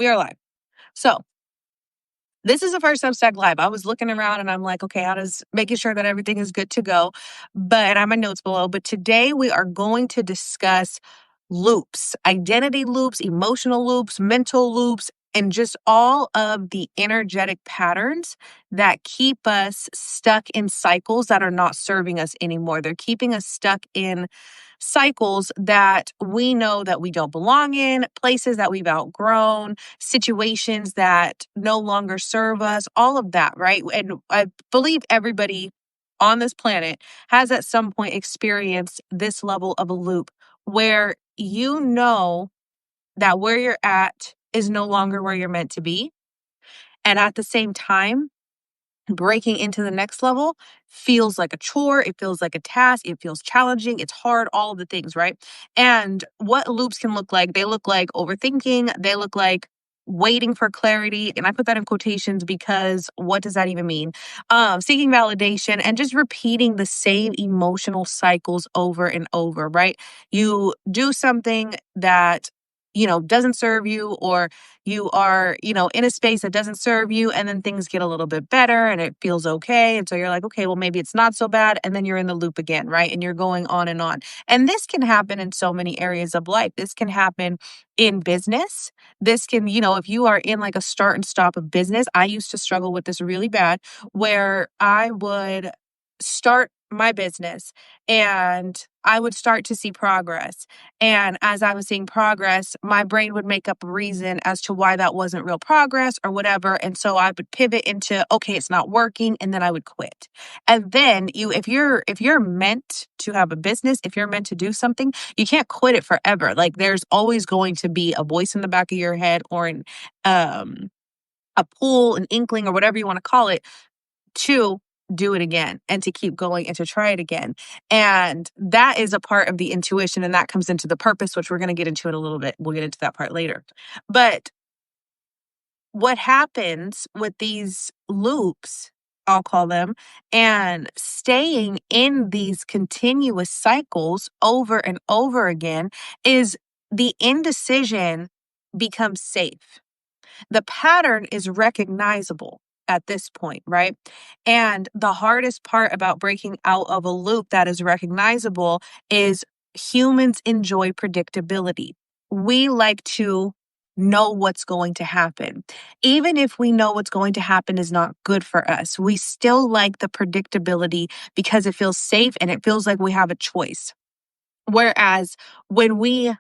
We are live. So this is the first Substack live. I was looking around and I'm like, okay, how does making sure that everything is good to go? But I have my notes below. But today we are going to discuss loops, identity loops, emotional loops, mental loops, and just all of the energetic patterns that keep us stuck in cycles that are not serving us anymore. They're keeping us stuck in cycles that we know that we don't belong in, places that we've outgrown, situations that no longer serve us, all of that, right? And I believe everybody on this planet has at some point experienced this level of a loop where you know that where you're at is no longer where you're meant to be. And at the same time, breaking into the next level feels like a chore. It feels like a task. It feels challenging. It's hard, all of the things, right? And what loops can look like, they look like overthinking. They look like waiting for clarity. And I put that in quotations because what does that even mean? Seeking validation and just repeating the same emotional cycles over and over, right? You do something that doesn't serve you, or you are, in a space that doesn't serve you, and then things get a little bit better and it feels okay. And so you're like, okay, well, maybe it's not so bad. And then you're in the loop again, right? And you're going on and on. And this can happen in so many areas of life. This can happen in business. This can, if you are in like a start and stop of business, I used to struggle with this really bad, where I would start my business and I would start to see progress. And as I was seeing progress, my brain would make up a reason as to why that wasn't real progress or whatever. And so I would pivot into, okay, it's not working. And then I would quit. And then if you're meant to have a business, if you're meant to do something, you can't quit it forever. Like there's always going to be a voice in the back of your head, or um, a pull, an inkling, or whatever you want to call it, to do it again and to keep going and to try it again. And that is a part of the intuition, and that comes into the purpose, which we're going to get into in a little bit. We'll get into that part later. But what happens with these loops, I'll call them, and staying in these continuous cycles over and over again, is the indecision becomes safe. The pattern is recognizable at this point, right? And the hardest part about breaking out of a loop that is recognizable is humans enjoy predictability. We like to know what's going to happen. Even if we know what's going to happen is not good for us, we still like the predictability because it feels safe and it feels like we have a choice. Whereas when we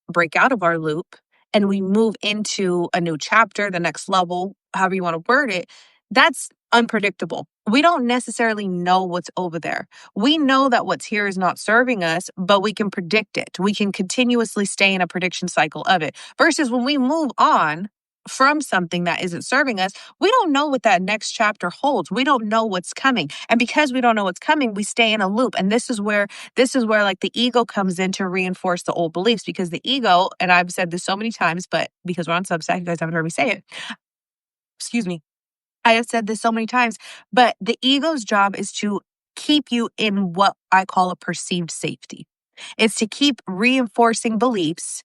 break out of our loop and we move into a new chapter, the next level, however you want to word it, that's unpredictable. We don't necessarily know what's over there. We know that what's here is not serving us, but we can predict it. We can continuously stay in a prediction cycle of it. Versus when we move on from something that isn't serving us, we don't know what that next chapter holds. We don't know what's coming. And because we don't know what's coming, we stay in a loop. And this is where like the ego comes in to reinforce the old beliefs, because the ego, and I've said this so many times, but because we're on Substack, you guys haven't heard me say it. Excuse me. I have said this so many times, but the ego's job is to keep you in what I call a perceived safety. It's to keep reinforcing beliefs,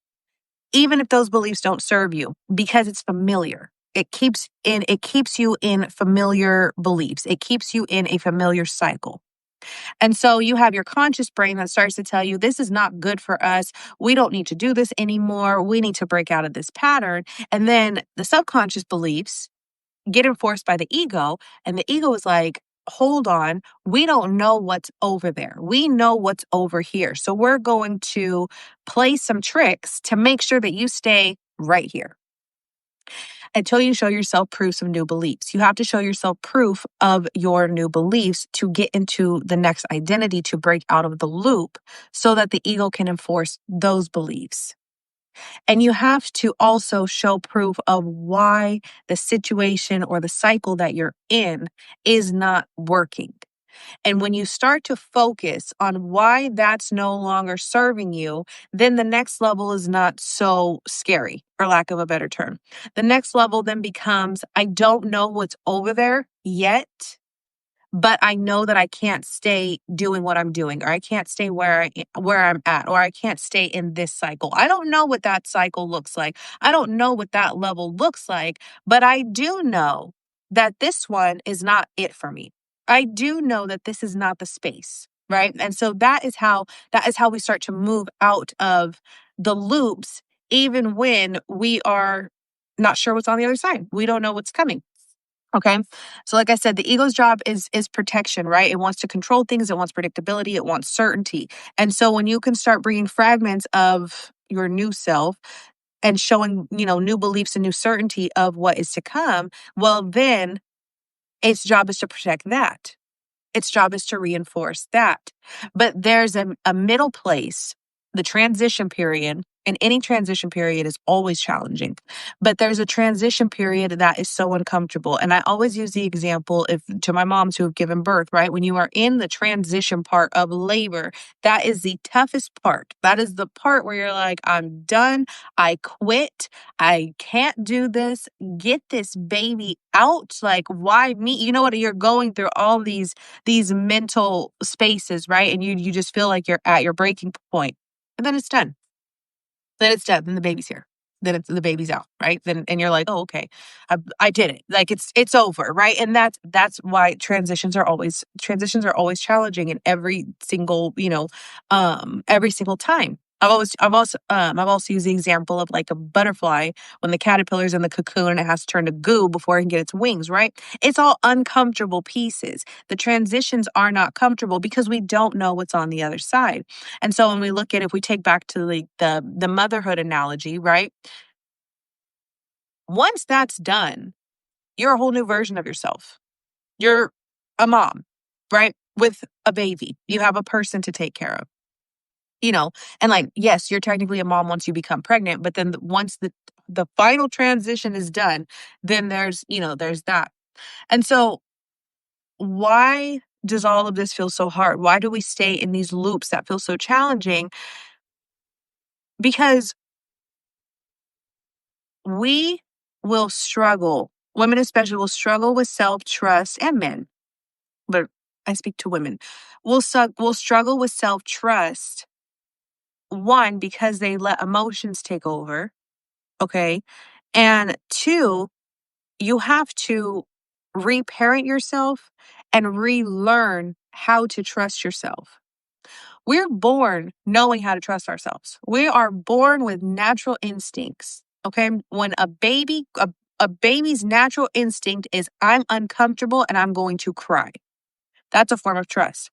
even if those beliefs don't serve you, because it's familiar. It keeps you in familiar beliefs. It keeps you in a familiar cycle. And so you have your conscious brain that starts to tell you, this is not good for us. We don't need to do this anymore. We need to break out of this pattern. And then the subconscious beliefs get enforced by the ego. And the ego is like, hold on, we don't know what's over there. We know what's over here. So we're going to play some tricks to make sure that you stay right here until you show yourself proofs of new beliefs. You have to show yourself proof of your new beliefs to get into the next identity, to break out of the loop so that the ego can enforce those beliefs. And you have to also show proof of why the situation or the cycle that you're in is not working. And when you start to focus on why that's no longer serving you, then the next level is not so scary, for lack of a better term. The next level then becomes, I don't know what's over there yet, but I know that I can't stay doing what I'm doing, or I can't stay where I'm at, or I can't stay in this cycle. I don't know what that cycle looks like. I don't know what that level looks like, but I do know that this one is not it for me. I do know that this is not the space, right? And so that is how we start to move out of the loops even when we are not sure what's on the other side. We don't know what's coming. Okay. So like I said, the ego's job is protection, right? It wants to control things, it wants predictability, it wants certainty. And so when you can start bringing fragments of your new self and showing, new beliefs and new certainty of what is to come, well then its job is to protect that. Its job is to reinforce that. But there's a middle place, the transition period, and any transition period is always challenging. But there's a transition period that is so uncomfortable. And I always use the example if to my moms who have given birth, right? When you are in the transition part of labor, that is the toughest part. That is the part where you're like, I'm done. I quit. I can't do this. Get this baby out. Like, why me? You know what? You're going through all these mental spaces, right? And you just feel like you're at your breaking point. And then it's done. Then it's done. Then the baby's here. Then the baby's out, right? Then and you're like, oh, okay, I did it. Like it's over, right? And that's why transitions are always challenging in every single every single time. I've also used the example of like a butterfly when the caterpillar's in the cocoon and it has to turn to goo before it can get its wings, right? It's all uncomfortable pieces. The transitions are not comfortable because we don't know what's on the other side. And so when we look at if we take back to like the motherhood analogy, right? Once that's done, you're a whole new version of yourself. You're a mom, right? With a baby. You have a person to take care of. You know, and like yes, you're technically a mom once you become pregnant, but then once the final transition is done, then there's that. And so why does all of this feel so hard? Why do we stay in these loops that feel so challenging? Because we will struggle, women especially will struggle with self-trust, and men, but I speak to women. Will struggle with self-trust, one, because they let emotions take over, okay? And two, you have to reparent yourself and relearn how to trust yourself. We're born knowing how to trust ourselves. We are born with natural instincts. Okay. When a baby's natural instinct is I'm uncomfortable and I'm going to cry. That's a form of trust.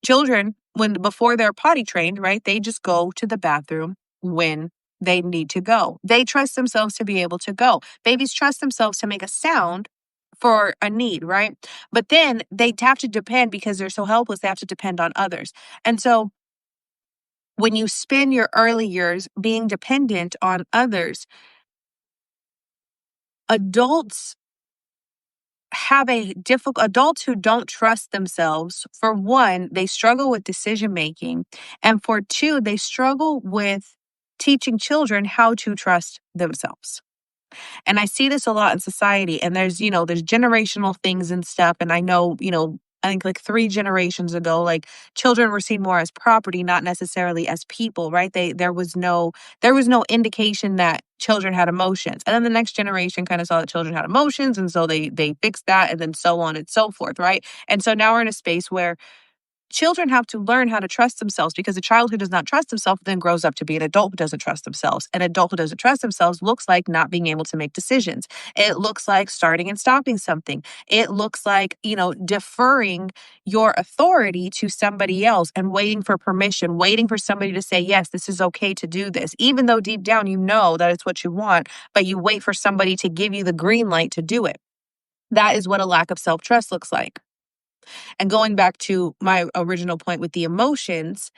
Children, when before they're potty trained, right, they just go to the bathroom when they need to go. They trust themselves to be able to go. Babies trust themselves to make a sound for a need, right? But then they have to depend because they're so helpless, they have to depend on others. And so when you spend your early years being dependent on others, adults adults who don't trust themselves, for one, they struggle with decision making, and for two, they struggle with teaching children how to trust themselves. And I see this a lot in society. And there's generational things and stuff. And I know, I think like 3 generations ago, like children were seen more as property, not necessarily as people, right? There was no indication that children had emotions. And then the next generation kind of saw that children had emotions. And so they fixed that and then so on and so forth, right? And so now we're in a space where children have to learn how to trust themselves because a child who does not trust himself then grows up to be an adult who doesn't trust themselves. An adult who doesn't trust themselves looks like not being able to make decisions. It looks like starting and stopping something. It looks like, deferring your authority to somebody else and waiting for permission, waiting for somebody to say, yes, this is okay to do this, even though deep down you know that it's what you want, but you wait for somebody to give you the green light to do it. That is what a lack of self trust looks like. And going back to my original point with the emotions,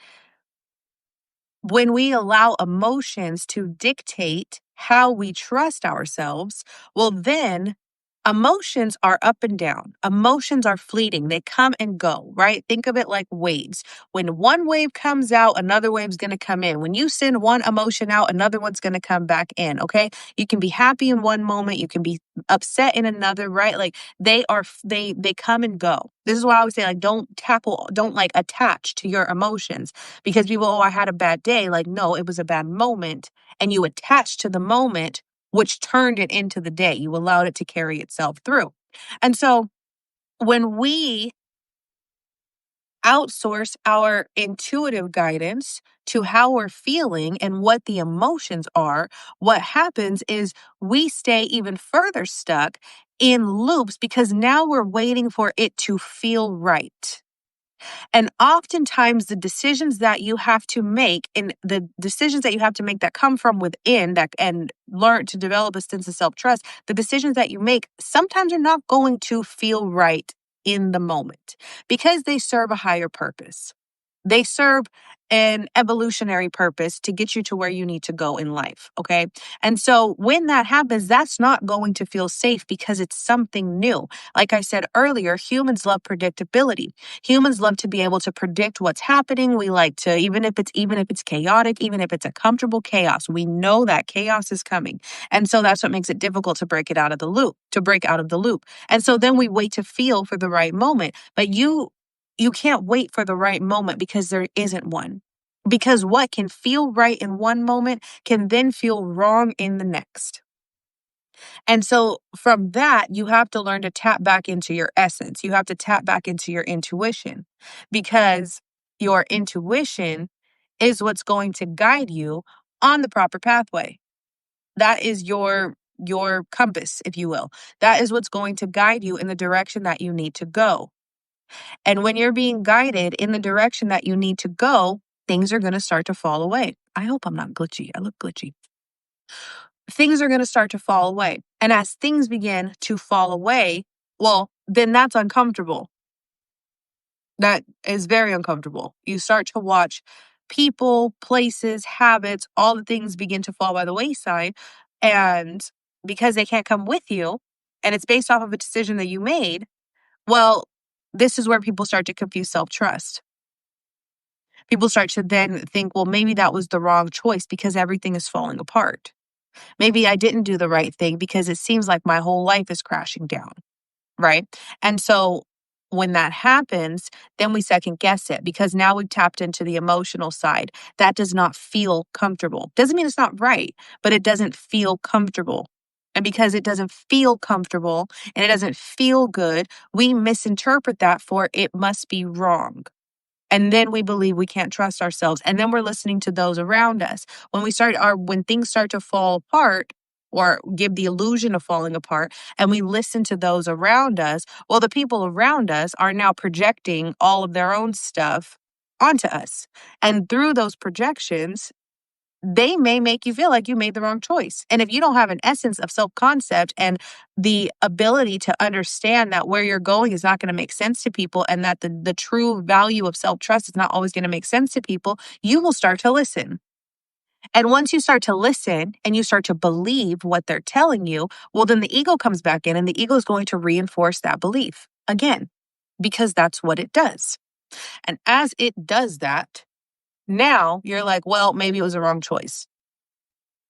when we allow emotions to dictate how we trust ourselves, well, then Emotions are up and down. Emotions are fleeting. They come and go, right? Think of it like waves. When one wave comes out, another wave's going to come in. When you send one emotion out, another one's going to come back in, okay? You can be happy in one moment, you can be upset in another, right? Like they come and go. This is why I always say like don't like attach to your emotions because people, oh, I had a bad day. Like no, it was a bad moment and you attach to the moment which turned it into the day. You allowed it to carry itself through. And so when we outsource our intuitive guidance to how we're feeling and what the emotions are, what happens is we stay even further stuck in loops because now we're waiting for it to feel right. And oftentimes, the decisions that you have to make and the decisions that you have to make that come from within that and learn to develop a sense of self trust, the decisions that you make sometimes are not going to feel right in the moment because they serve a higher purpose. They serve an evolutionary purpose to get you to where you need to go in life. Okay. And so when that happens, that's not going to feel safe because it's something new. Like I said earlier, humans love predictability. Humans love to be able to predict what's happening. We like to, even if it's chaotic, even if it's a comfortable chaos, we know that chaos is coming. And so that's what makes it difficult to break out of the loop. And so then we wait to feel for the right moment. But you can't wait for the right moment because there isn't one. Because what can feel right in one moment can then feel wrong in the next. And so from that, you have to learn to tap back into your essence. You have to tap back into your intuition because your intuition is what's going to guide you on the proper pathway. That is your compass, if you will. That is what's going to guide you in the direction that you need to go. And when you're being guided in the direction that you need to go, things are going to start to fall away. I hope I'm not glitchy. I look glitchy. Things are going to start to fall away. And as things begin to fall away, well, then that's uncomfortable. That is very uncomfortable. You start to watch people, places, habits, all the things begin to fall by the wayside. And because they can't come with you, and it's based off of a decision that you made, well, this is where people start to confuse self trust. People start to then think, well, maybe that was the wrong choice because everything is falling apart. Maybe I didn't do the right thing because it seems like my whole life is crashing down. Right. And so when that happens, then we second guess it because now we've tapped into the emotional side. That does not feel comfortable. Doesn't mean it's not right, but it doesn't feel comfortable. And because it doesn't feel comfortable and it doesn't feel good, we misinterpret that for it must be wrong. And then we believe we can't trust ourselves. And then we're listening to those around us. When things start to fall apart or give the illusion of falling apart, and we listen to those around us, well, the people around us are now projecting all of their own stuff onto us. And through those projections, they may make you feel like you made the wrong choice. And if you don't have an essence of self concept and the ability to understand that where you're going is not going to make sense to people and that the true value of self trust is not always going to make sense to people, you will start to listen. And once you start to listen and you start to believe what they're telling you, well, then the ego comes back in and the ego is going to reinforce that belief again, because that's what it does. And as it does that, now you're like, well, maybe it was the wrong choice.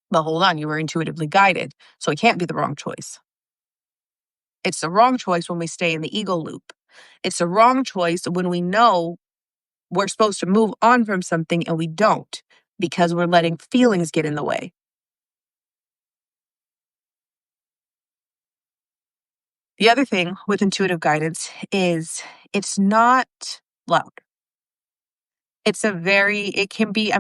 But hold on, you were intuitively guided. So it can't be the wrong choice. It's the wrong choice when we stay in the ego loop. It's the wrong choice when we know we're supposed to move on from something and we don't because we're letting feelings get in the way. The other thing with intuitive guidance is it's not loud. It can be,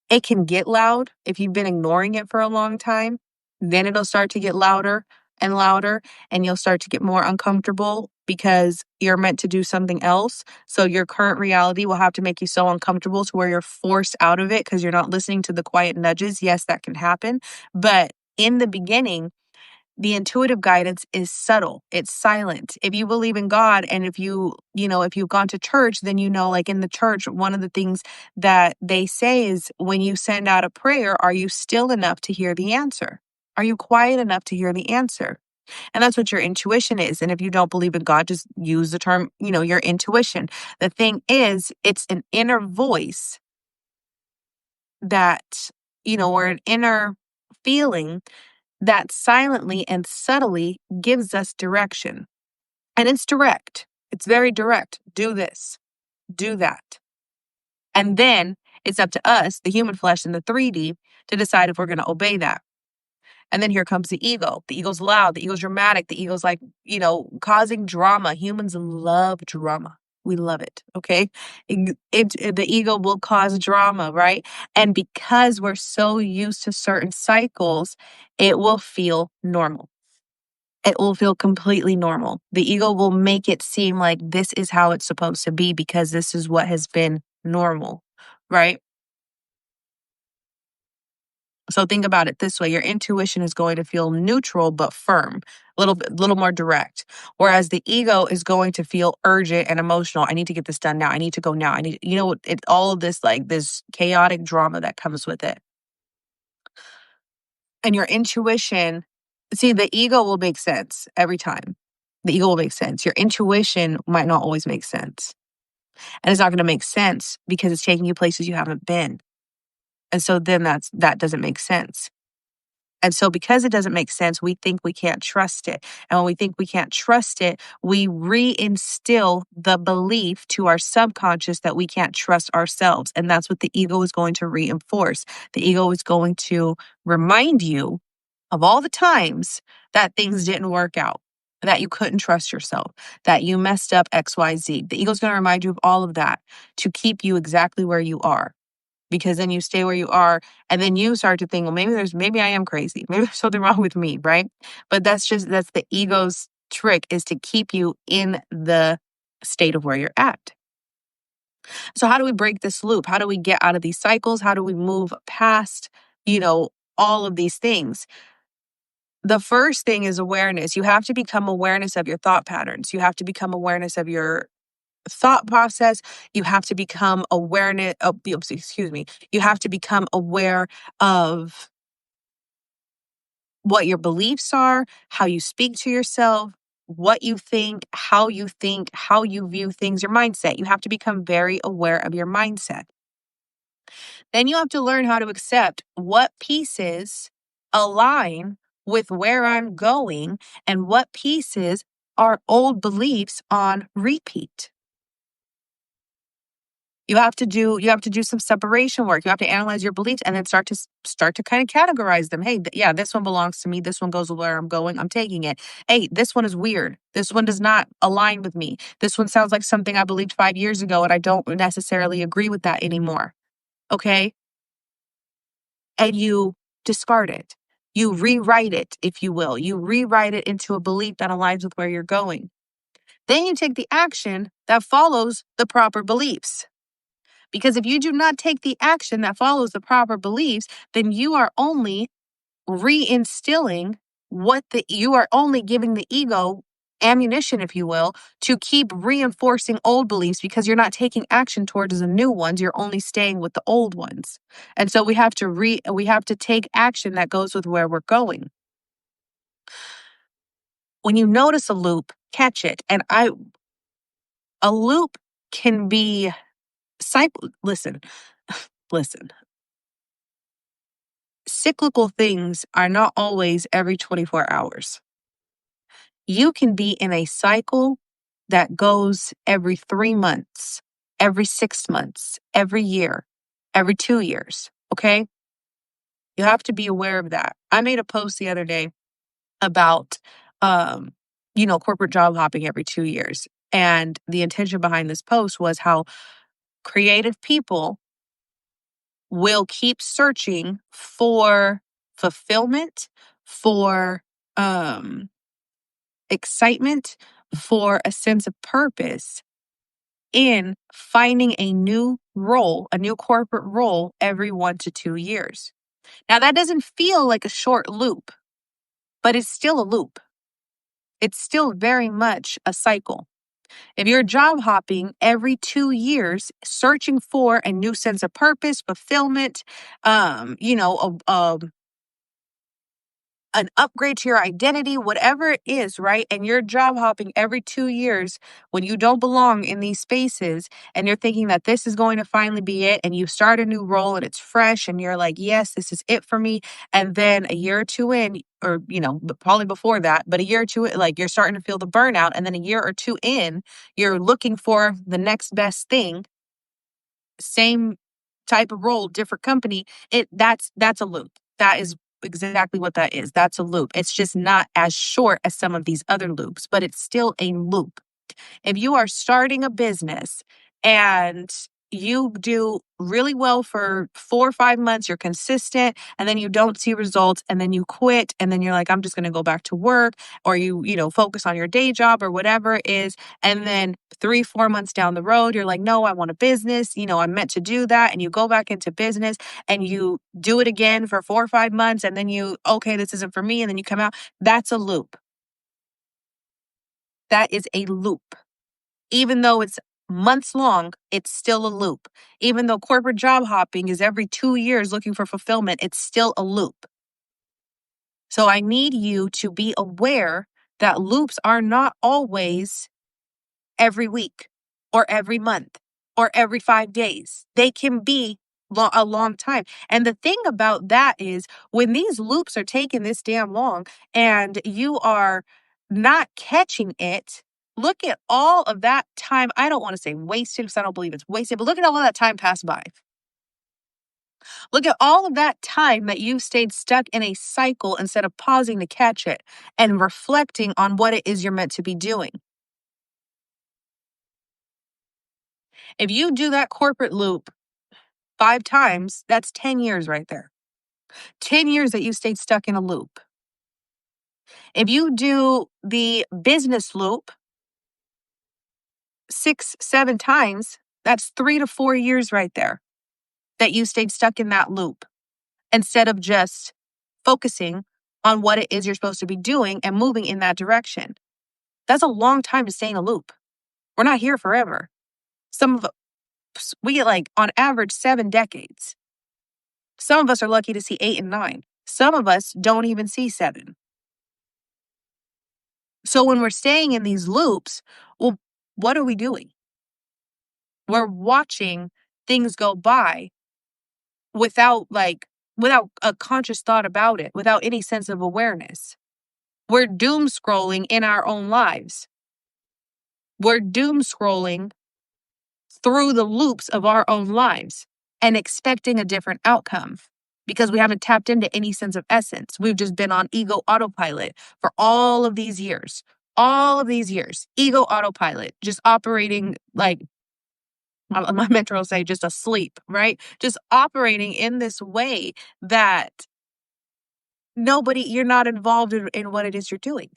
it can get loud if you've been ignoring it for a long time. Then it'll start to get louder and louder, and you'll start to get more uncomfortable because you're meant to do something else. So your current reality will have to make you so uncomfortable to where you're forced out of it because you're not listening to the quiet nudges. Yes, that can happen. But in the beginning, the intuitive guidance is subtle. It's silent. If you believe in God and if you've gone to church, then like in the church, one of the things that they say is when you send out a prayer, are you still enough to hear the answer? Are you quiet enough to hear the answer? And that's what your intuition is. And if you don't believe in God, just use the term, your intuition. The thing is, it's an inner voice that, or an inner feeling that silently and subtly gives us direction. And it's direct. It's very direct. Do this, do that. And then it's up to us, the human flesh in the 3D, to decide if we're going to obey that. And then here comes the ego. The ego's loud. The ego's dramatic. The ego's like, causing drama. Humans love drama. We love it. Okay. The ego will cause drama, right? And because we're so used to certain cycles, it will feel normal. It will feel completely normal. The ego will make it seem like this is how it's supposed to be because this is what has been normal, right? So think about it this way. Your intuition is going to feel neutral but firm, little more direct. Whereas the ego is going to feel urgent and emotional. I need to get this done now. I need to go now. All of this, like this chaotic drama that comes with it. And your intuition, see, the ego will make sense every time. The ego will make sense. Your intuition might not always make sense. And it's not going to make sense because it's taking you places you haven't been. And so then that doesn't make sense. And so because it doesn't make sense, we think we can't trust it. And when we think we can't trust it, we reinstill the belief to our subconscious that we can't trust ourselves. And that's what the ego is going to reinforce. The ego is going to remind you of all the times that things didn't work out, that you couldn't trust yourself, that you messed up XYZ. The ego is going to remind you of all of that to keep you exactly where you are. Because then you stay where you are and then you start to think, well, maybe I am crazy. Maybe there's something wrong with me, right? But that's the ego's trick, is to keep you in the state of where you're at. So how do we break this loop? How do we get out of these cycles? How do we move past, all of these things? The first thing is awareness. You have to become awareness of your thought patterns. You have to become awareness of your thought process. You have to become you have to become aware of what your beliefs are, how you speak to yourself, what you think, how you view things, your mindset. You have to become very aware of your mindset. Then you have to learn how to accept what pieces align with where I'm going and what pieces are old beliefs on repeat. You have to do some separation work. You have to analyze your beliefs and then start to kind of categorize them. Hey, yeah, this one belongs to me. This one goes where I'm going. I'm taking it. Hey, this one is weird. This one does not align with me. This one sounds like something I believed 5 years ago and I don't necessarily agree with that anymore. Okay? And you discard it. You rewrite it, if you will. You rewrite it into a belief that aligns with where you're going. Then you take the action that follows the proper beliefs. Because if you do not take the action that follows the proper beliefs, then you are only reinstilling you are only giving the ego ammunition, if you will, to keep reinforcing old beliefs because you're not taking action towards the new ones. You're only staying with the old ones. And so we have to take action that goes with where we're going. When you notice a loop, catch it. And a loop can be listen. Cyclical things are not always every 24 hours. You can be in a cycle that goes every 3 months, every 6 months, every year, every 2 years. Okay? You have to be aware of that. I made a post the other day about, corporate job hopping every 2 years. And the intention behind this post was how creative people will keep searching for fulfillment, for excitement, for a sense of purpose in finding a new role, a new corporate role every 1 to 2 years. Now, that doesn't feel like a short loop, but it's still a loop. It's still very much a cycle. If you're job hopping every 2 years, searching for a new sense of purpose, fulfillment, an upgrade to your identity, whatever it is, right? And you're job hopping every 2 years when you don't belong in these spaces and you're thinking that this is going to finally be it. And you start a new role and it's fresh and you're like, yes, this is it for me. And then a year or two in, or, but probably before that, but a year or two, like you're starting to feel the burnout. And then a year or two in, you're looking for the next best thing, same type of role, different company. That's a loop. That is exactly what that is. That's a loop. It's just not as short as some of these other loops, but it's still a loop. If you are starting a business and you do really well for 4 or 5 months, you're consistent, and then you don't see results, and then you quit, and then you're like, I'm just going to go back to work, or you focus on your day job or whatever it is. And then 3, 4 months down the road, you're like, no, I want a business. I'm meant to do that. And you go back into business and you do it again for 4 or 5 months, and then okay, this isn't for me. And then you come out. That's a loop. That is a loop. Even though it's months long, it's still a loop. Even though corporate job hopping is every 2 years looking for fulfillment, it's still a loop. So I need you to be aware that loops are not always every week or every month or every 5 days. They can be a long time. And the thing about that is when these loops are taking this damn long and you are not catching it, look at all of that time. I don't want to say wasted because I don't believe it's wasted, but look at all of that time passed by. Look at all of that time that you stayed stuck in a cycle instead of pausing to catch it and reflecting on what it is you're meant to be doing. If you do that corporate loop 5 times, that's 10 years right there. 10 years that you stayed stuck in a loop. If you do the business loop 6, 7 times, that's 3 to 4 years right there that you stayed stuck in that loop instead of just focusing on what it is you're supposed to be doing and moving in that direction. That's a long time to stay in a loop. We're not here forever. We get like on average 7 decades. Some of us are lucky to see 8 and 9. Some of us don't even see 7. So when we're staying in these loops, well, what are we doing? We're watching things go by without a conscious thought about it, without any sense of awareness. We're doom scrolling in our own lives. We're doom scrolling through the loops of our own lives and expecting a different outcome because we haven't tapped into any sense of essence. We've just been on ego autopilot for all of these years. All of these years, ego autopilot, just operating like my mentor will say, just asleep, right? Just operating in this way that you're not involved in what it is you're doing.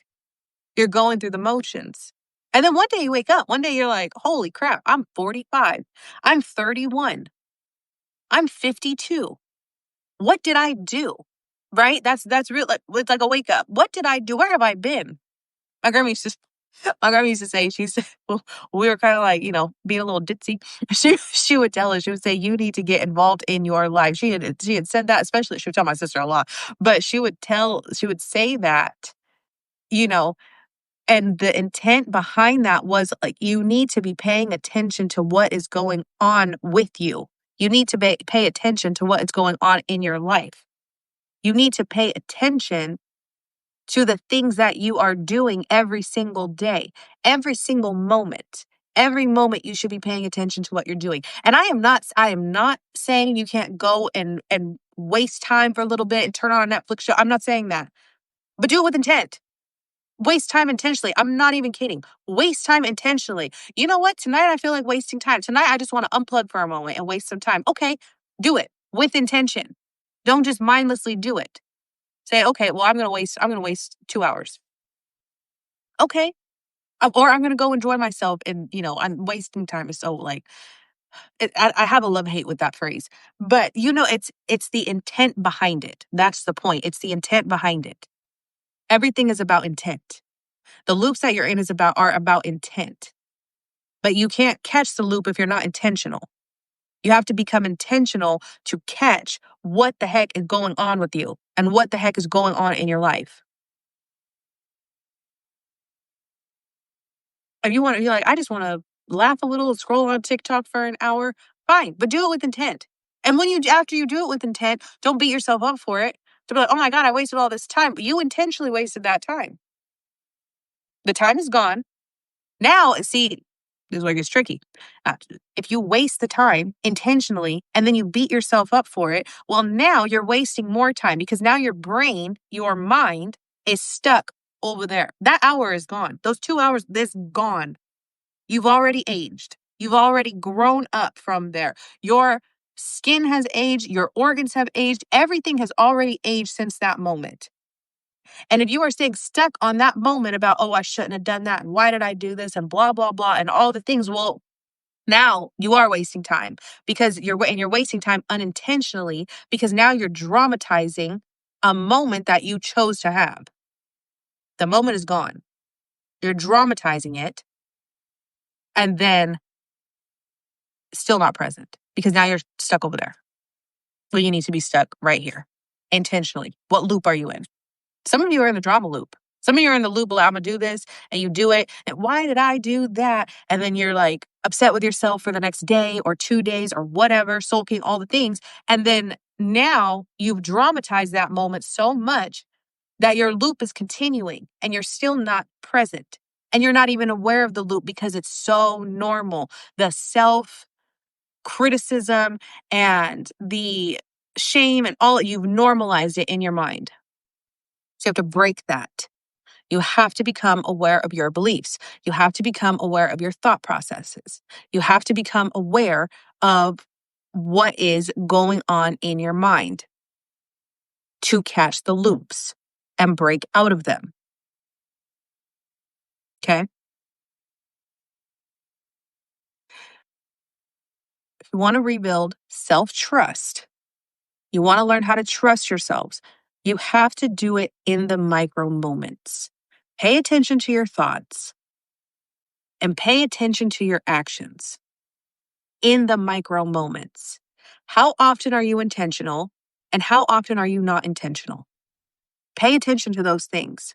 You're going through the motions. And then one day you wake up. One day you're like, holy crap, I'm 45. I'm 31. I'm 52. What did I do? Right? That's real. It's like a wake up. What did I do? Where have I been? My grandma used to say, she said, well, we were kind of like, being a little ditzy. She would tell us, she would say, you need to get involved in your life. She had said that, especially, she would tell my sister a lot, but she would say that, and the intent behind that was like, you need to be paying attention to what is going on with you. You need to pay attention to what is going on in your life. You need to pay attention to the things that you are doing every single day, every single moment. Every moment you should be paying attention to what you're doing. And I am not saying you can't go and waste time for a little bit and turn on a Netflix show. I'm not saying that. But do it with intent. Waste time intentionally. I'm not even kidding. Waste time intentionally. You know what? Tonight I feel like wasting time. Tonight I just want to unplug for a moment and waste some time. Okay, do it with intention. Don't just mindlessly do it. Say, okay, well, I'm going to waste 2 hours. Okay. Or I'm going to go enjoy myself and, I'm wasting time. Is so like, I have a love-hate with that phrase, but it's the intent behind it. That's the point. It's the intent behind it. Everything is about intent. The loops that you're in are about intent, but you can't catch the loop if you're not intentional. You have to become intentional to catch what the heck is going on with you and what the heck is going on in your life. If you want to, you're like, I just want to laugh a little, scroll on TikTok for an hour, fine, but do it with intent. And when you, after you do it with intent, don't beat yourself up for it. To be like, oh my God, I wasted all this time. But you intentionally wasted that time. The time is gone. Now, see, this is where it gets tricky. Uh, if you waste the time intentionally and then you beat yourself up for it, well, now you're wasting more time because now your brain, your mind is stuck over there. That hour is gone. Those 2 hours, this gone. You've already aged. You've already grown up from there. Your skin has aged. Your organs have aged. Everything has already aged since that moment. And if you are staying stuck on that moment about, oh, I shouldn't have done that, and why did I do this, and blah, blah, blah, and all the things, well, now you are wasting time because you're wasting time unintentionally because now you're dramatizing a moment that you chose to have. The moment is gone. You're dramatizing it and then still not present because now you're stuck over there. Well, you need to be stuck right here intentionally. What loop are you in? Some of you are in the drama loop. Some of you are in the loop, well, I'm going to do this, and you do it. And why did I do that? And then you're like upset with yourself for the next day or 2 days or whatever, sulking, all the things. And then now you've dramatized that moment so much that your loop is continuing and you're still not present. And you're not even aware of the loop because it's so normal. The self criticism and the shame and all, you've normalized it in your mind. So you have to break that. You have to become aware of your beliefs. You have to become aware of your thought processes. You have to become aware of what is going on in your mind to catch the loops and break out of them. Okay? If you want to rebuild self trust, you want to learn how to trust yourselves, you have to do it in the micro moments. Pay attention to your thoughts and pay attention to your actions in the micro moments. How often are you intentional and how often are you not intentional? Pay attention to those things.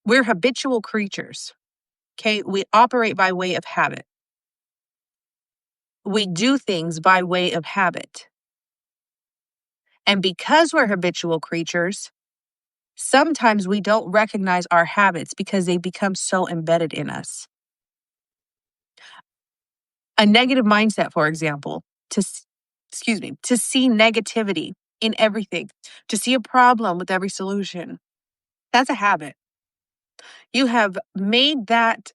We're habitual creatures. Okay, we operate by way of habit. We do things by way of habit. And because we're habitual creatures, sometimes we don't recognize our habits because they become so embedded in us. A negative mindset, for example, to see negativity in everything, to see a problem with every solution. That's a habit. You have made that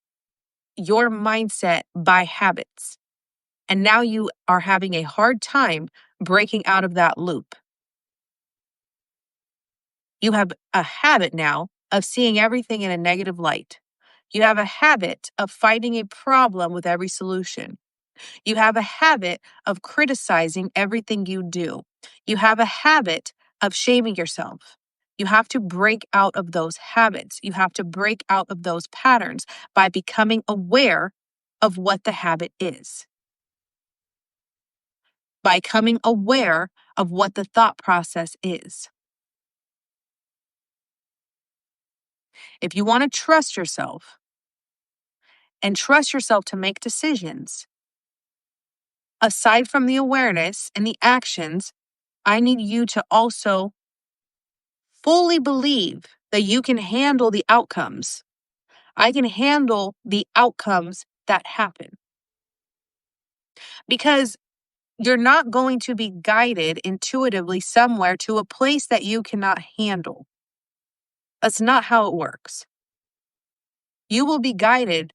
your mindset by habits. And now you are having a hard time breaking out of that loop. You have a habit now of seeing everything in a negative light. You have a habit of fighting a problem with every solution. You have a habit of criticizing everything you do. You have a habit of shaming yourself. You have to break out of those habits. You have to break out of those patterns by becoming aware of what the habit is, by becoming aware of what the thought process is. If you want to trust yourself and trust yourself to make decisions, aside from the awareness and the actions, I need you to also fully believe that you can handle the outcomes. I can handle the outcomes that happen. Because you're not going to be guided intuitively somewhere to a place that you cannot handle. That's not how it works. You will be guided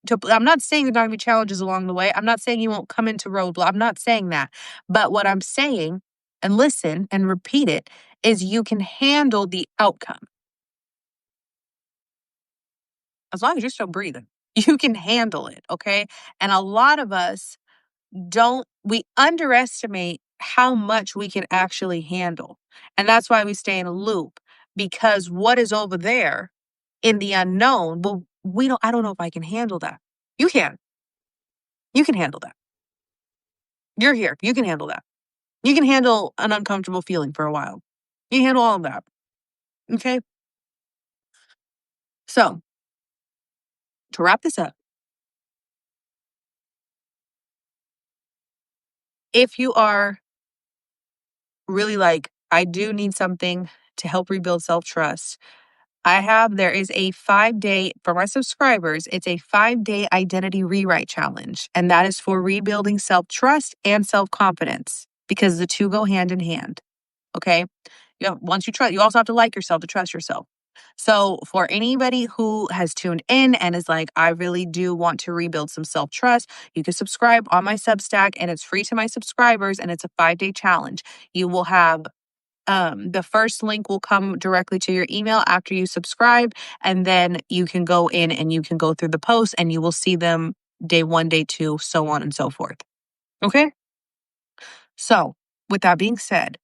to, I'm not saying there's not going to be challenges along the way. I'm not saying you won't come into roadblock. I'm not saying that. But what I'm saying, and listen and repeat it, is you can handle the outcome. As long as you're still breathing, you can handle it, okay? And a lot of us we underestimate how much we can actually handle. And that's why we stay in a loop because what is over there in the unknown, well, I don't know if I can handle that. You can. You can handle that. You're here. You can handle that. You can handle an uncomfortable feeling for a while. You can handle all of that. Okay. So to wrap this up, if you are really like, I do need something to help rebuild self trust, there is a 5-day for my subscribers. It's a 5-day identity rewrite challenge. And that is for rebuilding self trust and self confidence because the two go hand in hand. Okay. Once you trust, you also have to like yourself to trust yourself. So, for anybody who has tuned in and is like, I really do want to rebuild some self trust, you can subscribe on my Substack and it's free to my subscribers and it's a 5-day challenge. You will have the first link will come directly to your email after you subscribe, and then you can go in and you can go through the posts and you will see them day 1, day 2, so on and so forth. Okay? So, with that being said,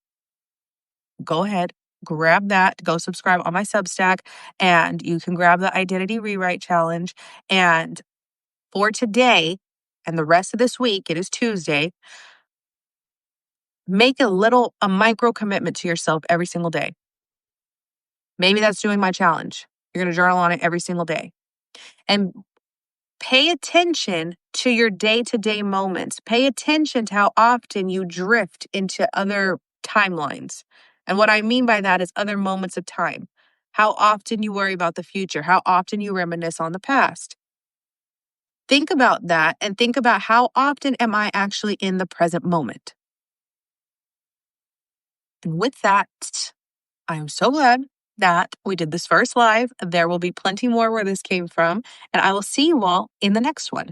go ahead, grab that, go subscribe on my Substack, and you can grab the Identity Rewrite Challenge. And for today and the rest of this week, it is Tuesday, make a micro commitment to yourself every single day. Maybe that's doing my challenge. You're going to journal on it every single day. And pay attention to your day-to-day moments. Pay attention to how often you drift into other timelines. And what I mean by that is other moments of time. How often you worry about the future, how often you reminisce on the past. Think about that and think about how often am I actually in the present moment. And with that, I am so glad that we did this first live. There will be plenty more where this came from, and I will see you all in the next one.